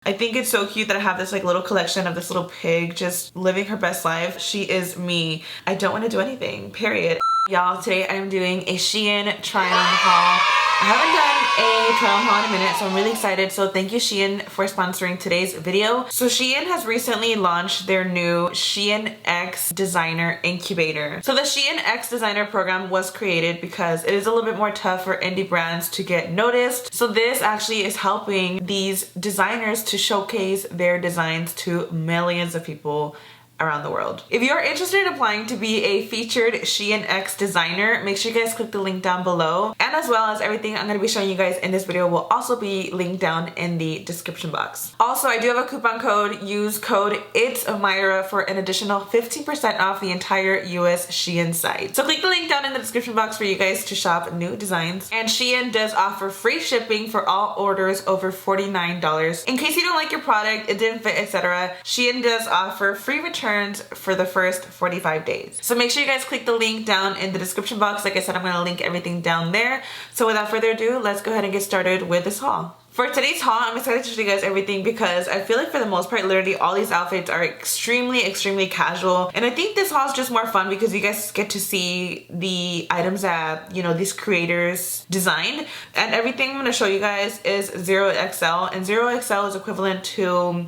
I think it's so cute that I have this like little collection of this little pig just living her best life. She is me. I don't want to do anything, period. Y'all, today I am doing a SHEIN try-on haul. I haven't done a try-on haul in a minute, so I'm really excited. So thank you, SHEIN, for sponsoring today's video. So SHEIN has recently launched their new SHEIN X Designer Incubator. So the SHEIN X Designer program was created because it is a little bit more tough for indie brands to get noticed. So this actually is helping these designers to showcase their designs to millions of people around the world. If you're interested in applying to be a featured SHEIN X designer, make sure you guys click the link down below. And as well as everything I'm gonna be showing you guys in this video will also be linked down in the description box. Also, I do have a coupon code. Use code IT'sMyra for an additional 15% off the entire US SHEIN site. So click the link down in the description box for you guys to shop new designs. And SHEIN does offer free shipping for all orders over $49. In case you don't like your product, it didn't fit, etc., SHEIN does offer free returns for the first 45 days. So make sure you guys click the link down in the description box. Like I said, I'm gonna link everything down there. So without further ado, let's go ahead and get started with this haul. For today's haul, I'm excited to show you guys everything because I feel like for the most part, literally all these outfits are extremely casual. And I think this haul is just more fun because you guys get to see the items that, you know, these creators designed. And everything I'm gonna show you guys is 0XL, and 0XL is equivalent to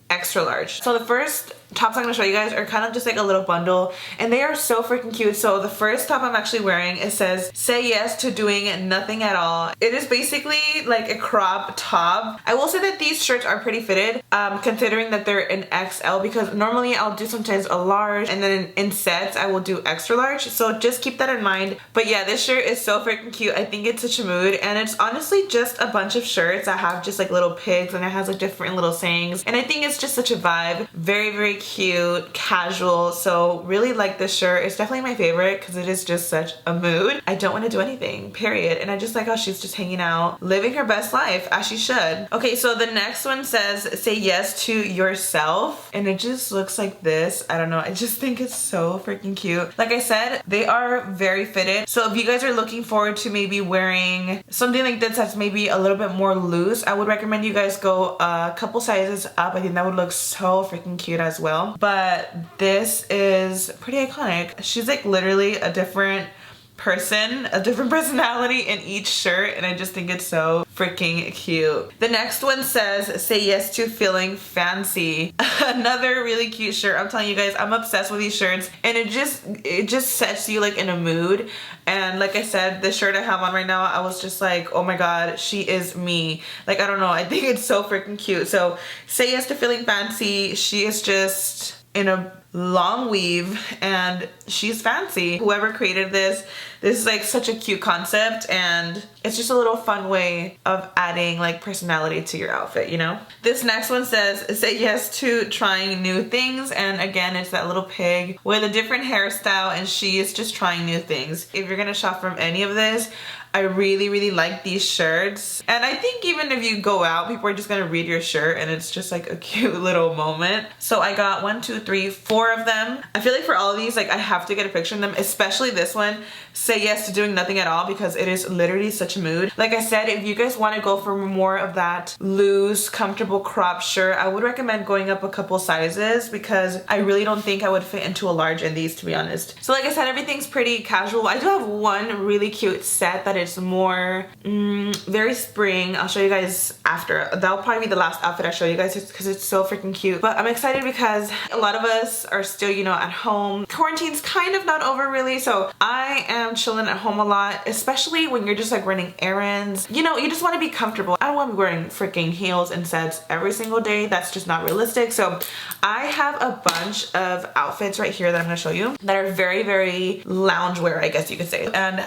extra large. So the first tops I'm gonna show you guys are kind of just like a little bundle, and they are so freaking cute. So the first top I'm actually wearing, it says "Say yes to doing nothing at all." It is basically like a crop top. I will say that these shirts are pretty fitted, considering that they're an XL, because normally I'll do sometimes a large, and then in sets I will do extra large. So just keep that in mind. But yeah, this shirt is so freaking cute. I think it's such a mood, and it's honestly just a bunch of shirts that have just like little pigs, and it has like different little sayings, and I think it's just such a vibe. Very cute, casual. So really like this shirt. It's definitely my favorite because it is just such a mood. I don't want to do anything, period. And I just like how she's just hanging out, living her best life as she should. Okay, so the next one says "Say yes to yourself," and it just looks like this. I don't know, I just think it's so freaking cute. Like I said, they are very fitted. So if you guys are looking forward to maybe wearing something like this that's maybe a little bit more loose, I would recommend you guys go a couple sizes up. I think that would look so freaking cute as well. But this is pretty iconic. She's like literally a different person, a different personality in each shirt, and I just think it's so freaking cute. The next one says "Say yes to feeling fancy." Another really cute shirt. I'm telling you guys, I'm obsessed with these shirts, and it just sets you like in a mood. And like I said, the shirt I have on right now, I was just like, oh my god, she is me. Like, I don't know, I think it's so freaking cute. So say yes to feeling fancy. She is just in a long weave and she's fancy. Whoever created this is like such a cute concept, and it's just a little fun way of adding like personality to your outfit, you know? This next one says "Say yes to trying new things," and again, it's that little pig with a different hairstyle, and she is just trying new things. If you're gonna shop from any of this, I really like these shirts. And I think even if you go out, people are just gonna read your shirt, and it's just like a cute little moment. So I got 1, 2, 3, 4 of them. I feel like for all of these, like I have to get a picture of them, especially this one, "Say yes to doing nothing at all," because it is literally such a mood. Like I said, if you guys want to go for more of that loose, comfortable crop shirt, I would recommend going up a couple sizes because I really don't think I would fit into a large in these, to be honest. So like I said, everything's pretty casual. I do have one really cute set that is more very spring. I'll show you guys after. That'll probably be the last outfit I show you guys because it's so freaking cute. But I'm excited because a lot of us are still, you know, at home. Quarantine's kind of not over really, so I am chilling at home a lot, especially when you're just like running errands. You know, you just want to be comfortable. I don't want to be wearing freaking heels and sets every single day. That's just not realistic. So I have a bunch of outfits right here that I'm going to show you that are very loungewear, I guess you could say. And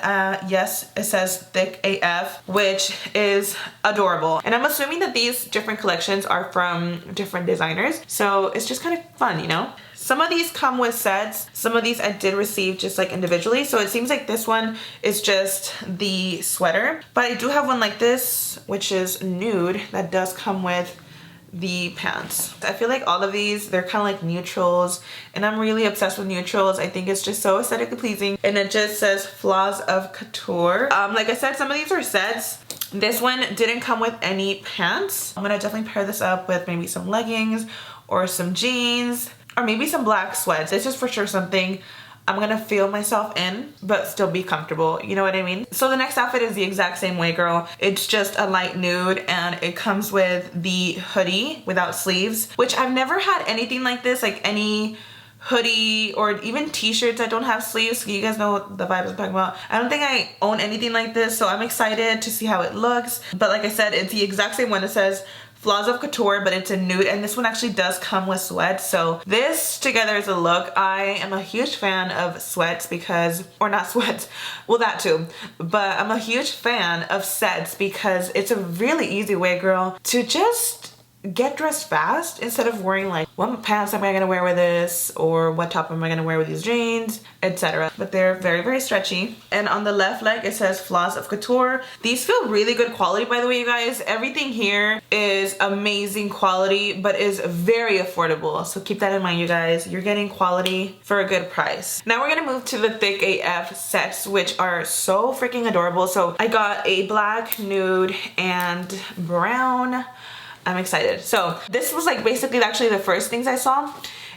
yes, it says thick AF, which is adorable. And I'm assuming that these different collections are from different designers, so it's just kind of fun, you know? Some of these come with sets. Some of these I did receive just like individually. So it seems like this one is just the sweater. But I do have one like this, which is nude, that does come with the pants. I feel like all of these, they're kind of like neutrals, and I'm really obsessed with neutrals. I think it's just so aesthetically pleasing, and it just says Flaws of Couture. Like I said, some of these are sets. This one didn't come with any pants. I'm gonna definitely pair this up with maybe some leggings or some jeans or maybe some black sweats. This is for sure something I'm gonna feel myself in, but still be comfortable, you know what I mean? So the next outfit is the exact same way, girl. It's just a light nude and it comes with the hoodie without sleeves, which I've never had anything like this, like any hoodie or even t-shirts that don't have sleeves. You guys know the vibe I'm talking about. I don't think I own anything like this, so I'm excited to see how it looks. But like I said, it's the exact same one. It says Flaws of Couture, but it's a nude, and this one actually does come with sweats. So this together is a look. I am a huge fan of sweats because, or not sweats, well that too, but I'm a huge fan of sets because it's a really easy way, girl, to just get dressed fast instead of worrying like, what pants am I gonna wear with this, or what top am I gonna wear with these jeans, etc. But they're very, very stretchy. And on the left leg it says Flaws of Couture. These feel really good quality, by the way, you guys. Everything here is amazing quality, but is very affordable. So keep that in mind, you guys. You're getting quality for a good price. Now we're gonna move to the Thick AF sets, which are so freaking adorable. So I got a black, nude, and brown. I'm excited. So this was like basically actually the first things I saw,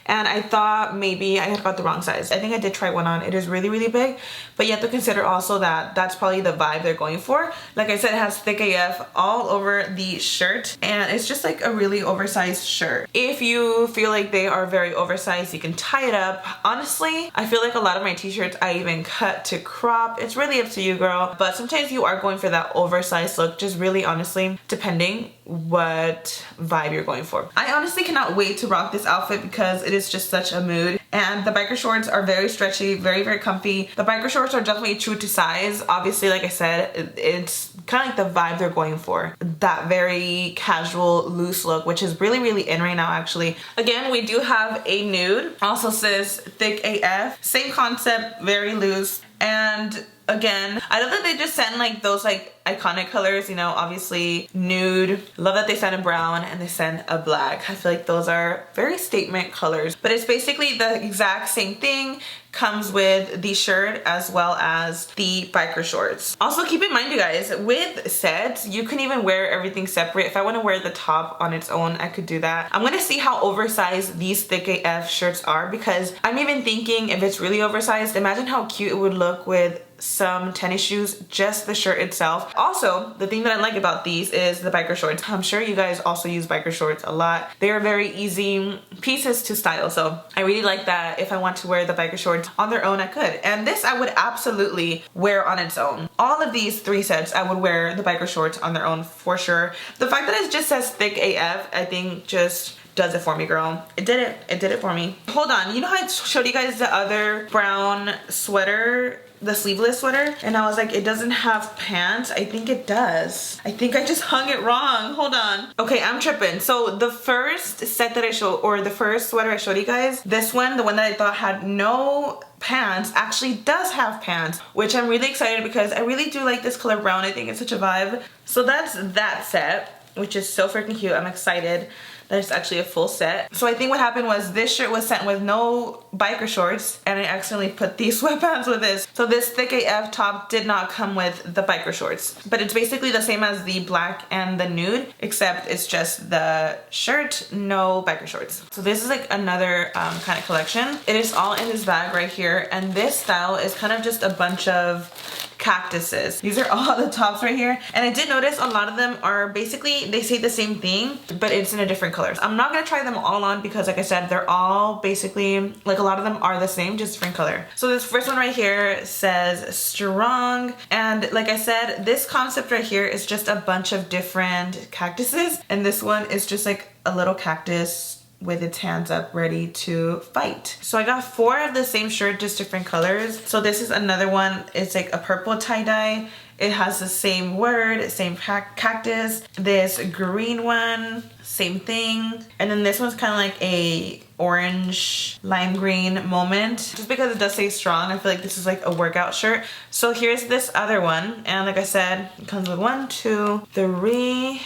and I thought maybe I had got the wrong size. I think I did try one on. It is really, really big, but you have to consider also that that's probably the vibe they're going for. Like I said, it has Thick AF all over the shirt, and it's just like a really oversized shirt. If you feel like they are very oversized, you can tie it up. Honestly, I feel like a lot of my t-shirts I even cut to crop. It's really up to you, girl, but sometimes you are going for that oversized look, just really honestly depending what vibe you're going for. I honestly cannot wait to rock this outfit because it is just such a mood. And the biker shorts are very stretchy, very, very comfy. The biker shorts are definitely true to size. Obviously, like I said, it's kind of like the vibe they're going for. That very casual, loose look, which is really, really in right now, actually. Again, we do have a nude. Also says Thick AF. Same concept, very loose. And again, I love that they just sent like those like iconic colors, you know, obviously nude. Love that they sent a brown and they sent a black. I feel like those are very statement colors, but it's basically the exact same thing. Comes with the shirt as well as the biker shorts. Also keep in mind, you guys, with sets, you can even wear everything separate. If I want to wear the top on its own, I could do that. I'm gonna see how oversized these Thick AF shirts are, because I'm even thinking if it's really oversized, imagine how cute it would look with some tennis shoes, just the shirt itself. Also, the thing that I like about these is the biker shorts. I'm sure you guys also use biker shorts a lot. They are very easy pieces to style, so I really like that. If I want to wear the biker shorts on their own, I could. And this I would absolutely wear on its own. All of these three sets, I would wear the biker shorts on their own for sure. The fact that it just says Thick AF, I think just does it for me, girl. It did it. It did it for me. Hold on. You know how I showed you guys the other brown sweater, the sleeveless sweater, and I was like, it doesn't have pants? I think it does. I think I just hung it wrong. Hold on. Okay, I'm tripping. So the first set that I showed, or the first sweater I showed you guys, this one, the one that I thought had no pants, actually does have pants, which I'm really excited because I really do like this color brown. I think it's such a vibe. So that's that set, which is so freaking cute. I'm excited that it's actually a full set. So I think what happened was this shirt was sent with no biker shorts, and I accidentally put these sweatpants with this. So this Thick AF top did not come with the biker shorts, but it's basically the same as the black and the nude, except it's just the shirt, no biker shorts. So this is like another kind of collection. It is all in this bag right here, and this style is kind of just a bunch of cactuses. These are all the tops right here, and I did notice a lot of them are basically, they say the same thing, but it's in a different colors. I'm not gonna try them all on because, like I said, they're all basically, like, a lot of them are the same, just different color. So this first one right here says Strong, and like I said, this concept right here is just a bunch of different cactuses, and this one is just like a little cactus with its hands up ready to fight. So I got 4 of the same shirt, just different colors. So this is another one. It's like a purple tie-dye. It has the same word, same cactus. This green one, same thing. And then this one's kind of like a orange lime green moment. Just because it does say Strong, I feel like this is like a workout shirt. So here's this other one. And like I said, it comes with 1, 2, 3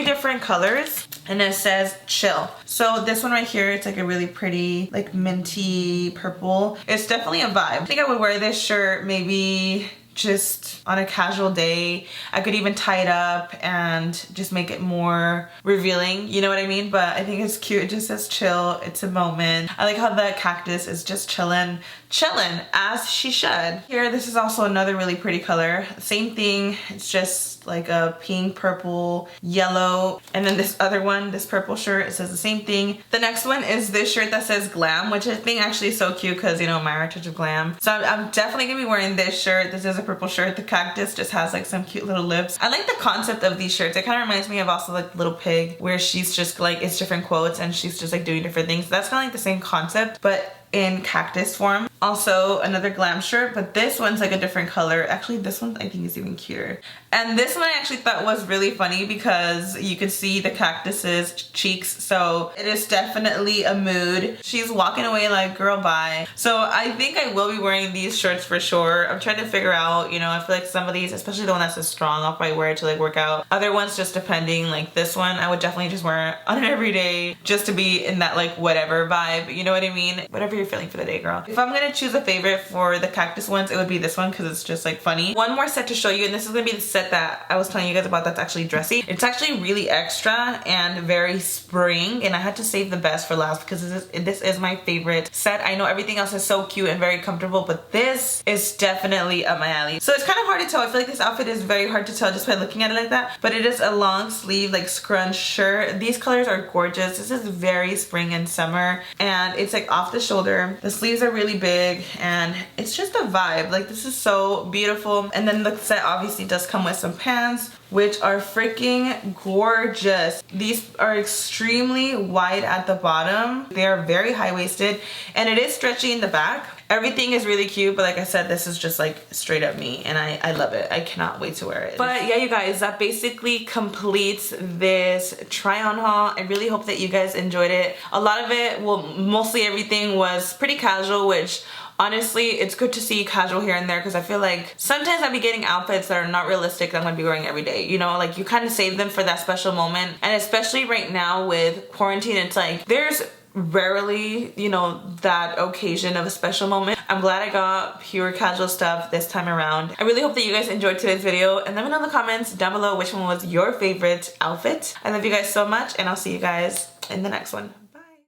different colors, and it says Chill. So this one right here, it's like a really pretty, like minty purple. It's definitely a vibe. I think I would wear this shirt maybe just on a casual day. I could even tie it up and just make it more revealing, you know what I mean? But I think it's cute. It just says chill. It's a moment. I like how the cactus is just chilling as she should. Here, this is also another really pretty color. Same thing. It's just like a pink, purple, yellow. And then this other one, this purple shirt, it says the same thing. The next one is this shirt that says glam, which I think actually is so cute because, you know, Myra Touch of Glam. So I'm definitely gonna be wearing this shirt. This is a purple shirt. The cactus just has like some cute little lips. I like the concept of these shirts. It kind of reminds me of also like Little Pig, where she's just like, it's different quotes and she's just like doing different things. That's kind of like the same concept, but in cactus form. Also another glam shirt, but this one's like a different color. Actually, this one I think is even cuter. And this one I actually thought was really funny because you can see the cactus's cheeks, so it is definitely a mood. She's walking away like, girl, bye. So I think I will be wearing these shirts for sure. I'm trying to figure out, you know, I feel like some of these, especially the one that's so strong, I'll probably wear it to like work out. Other ones just depending, like this one, I would definitely just wear it on an everyday just to be in that like whatever vibe, you know what I mean? Whatever you're feeling for the day, girl. If I'm gonna choose a favorite for the cactus ones, it would be this one because it's just like funny. One more set to show you, and this is gonna be the set that I was telling you guys about that's actually dressy. It's actually really extra and very spring, and I had to save the best for last because this is my favorite set. I know everything else is so cute and very comfortable, but this is definitely up my alley. So it's kind of hard to tell. I feel like this outfit is very hard to tell just by looking at it like that, but it is a long sleeve like scrunch shirt. These colors are gorgeous. This is very spring and summer, and it's like off the shoulder. The sleeves are really big and it's just a vibe. Like, this is so beautiful. And then the set obviously does come with some pants, which are freaking gorgeous. These are extremely wide at the bottom. They are very high-waisted and it is stretchy in the back. Everything is really cute, but like I said, this is just like straight up me and I love it. I cannot wait to wear it. But yeah, you guys, that basically completes this try on haul. I really hope that you guys enjoyed it. A lot of it, well, mostly everything was pretty casual, which honestly, it's good to see casual here and there because I feel like sometimes I'll be getting outfits that are not realistic that I'm gonna be wearing every day. You know, like you kind of save them for that special moment. And especially right now with quarantine, it's like there's rarely, you know, that occasion of a special moment. I'm glad I got pure casual stuff this time around. I really hope that you guys enjoyed today's video, and let me know in the comments down below which one was your favorite outfit. I love you guys so much, and I'll see you guys in the next one.